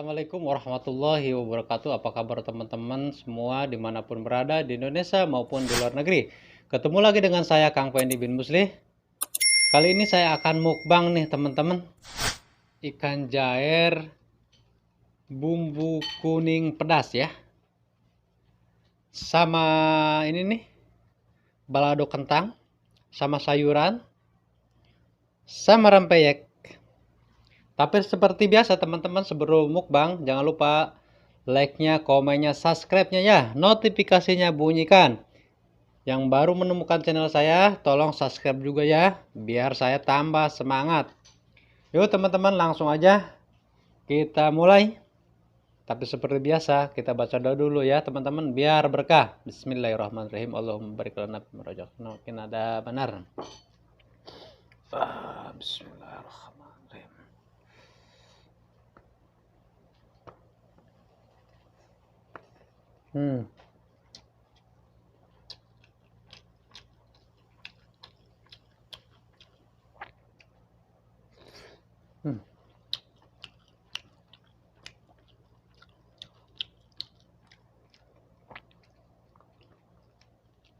Assalamualaikum warahmatullahi wabarakatuh. Apa kabar teman-teman semua dimanapun berada di Indonesia maupun di luar negeri. Ketemu lagi dengan saya Kang Pendi bin Muslih. Kali ini saya akan mukbang nih teman-teman. Ikan jaer bumbu kuning pedas ya. Sama ini nih balado kentang, sama sayuran, sama rempeyek. Tapi seperti biasa teman-teman, sebelum mukbang jangan lupa like-nya, komennya, subscribe-nya ya, notifikasinya bunyikan. Yang baru menemukan channel saya, tolong subscribe juga ya, biar saya tambah semangat. Yuk teman-teman, langsung aja kita mulai. Tapi seperti biasa, kita baca doa dulu ya teman-teman, biar berkah. Bismillahirrahmanirrahim. Allahumma barik lana fima razaqtana wa qina adzabannar. Bismillahirrahmanirrahim. Hmm. Hmm.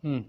Hmm.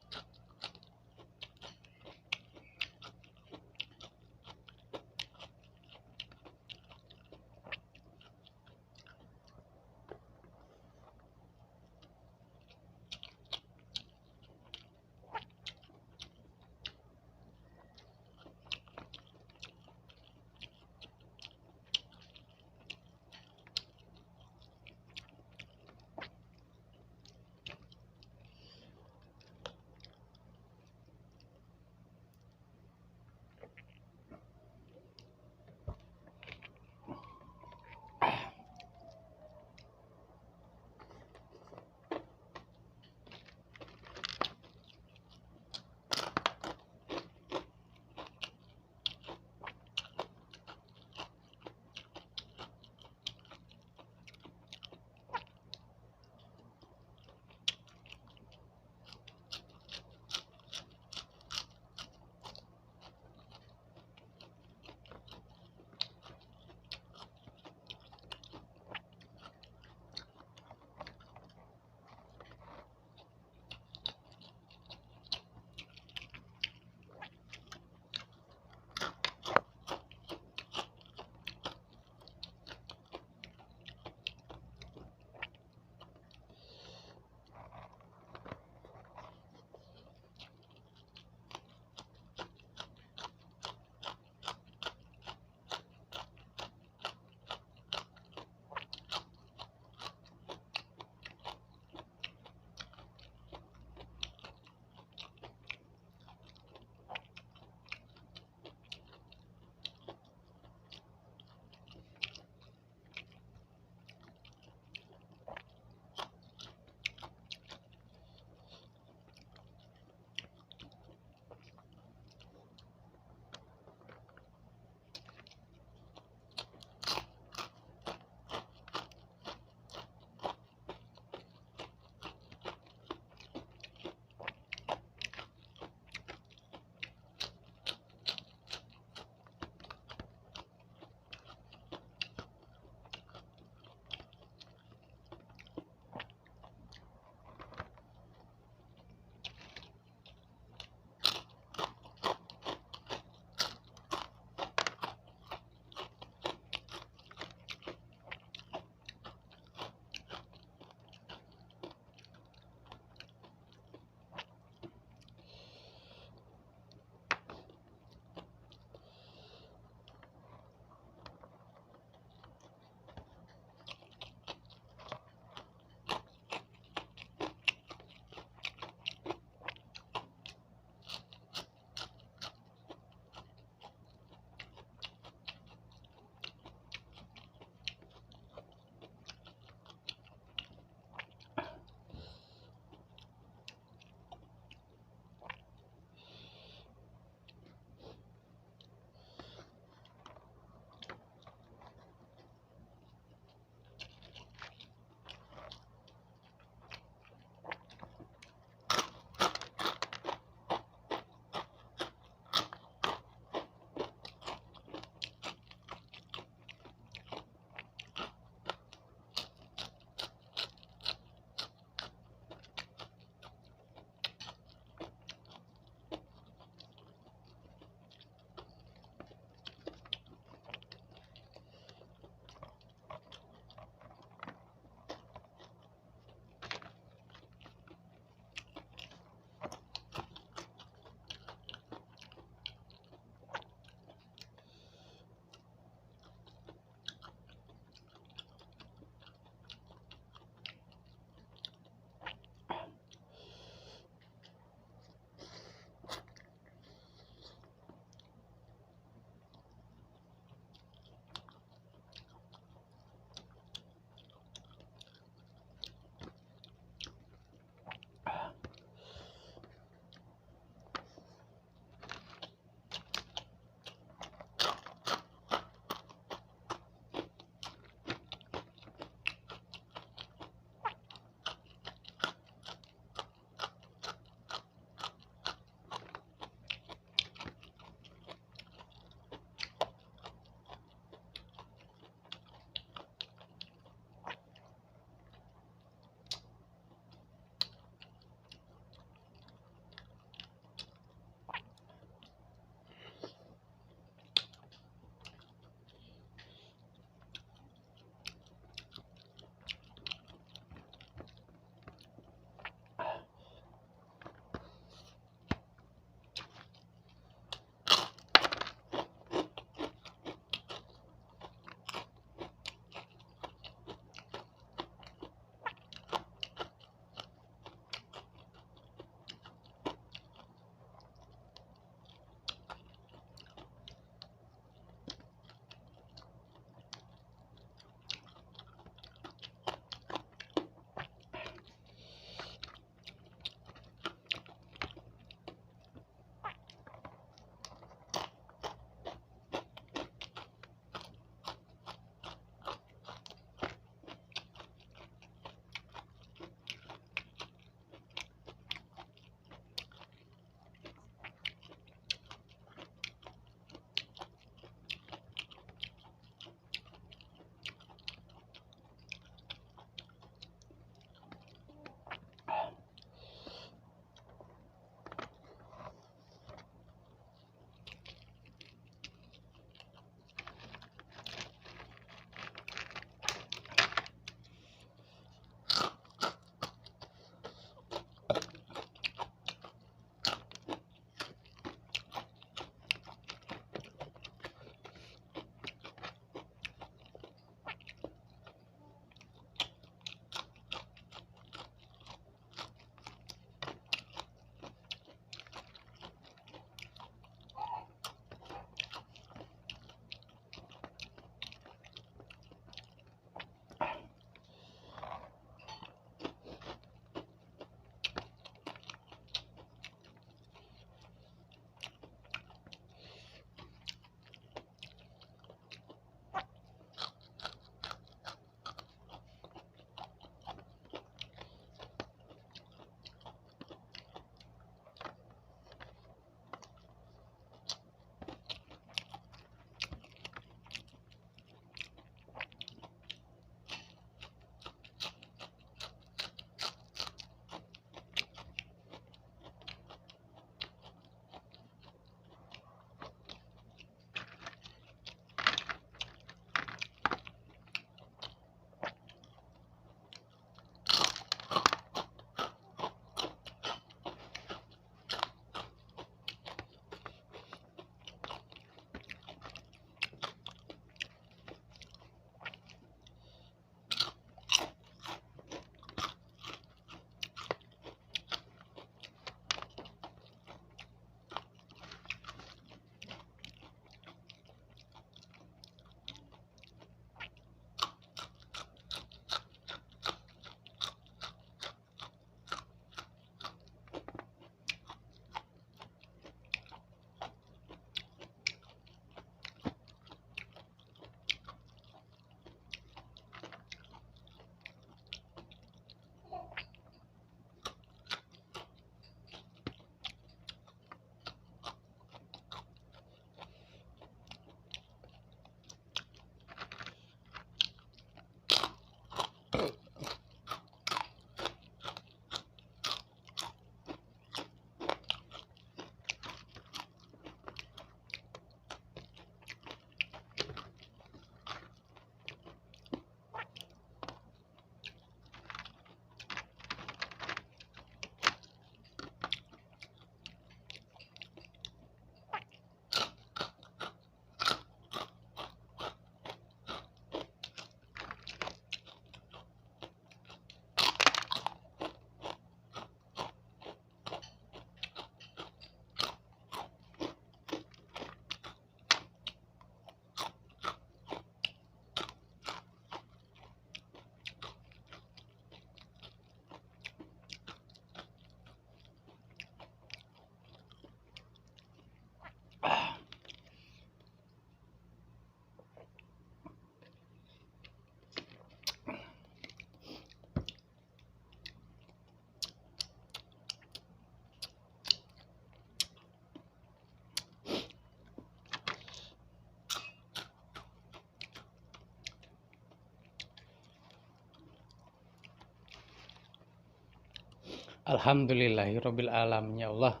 Alhamdulillahirabbil alamin ya Allah.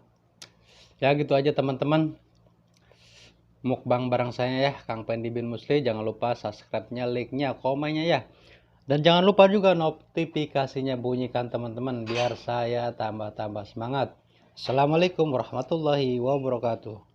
Ya gitu aja teman-teman. Mukbang bareng saya ya, Kang Pendi bin Musli. Jangan lupa subscribe-nya, like-nya, komennya ya. Dan jangan lupa juga notifikasinya bunyikan teman-teman biar saya tambah-tambah semangat. Assalamualaikum warahmatullahi wabarakatuh.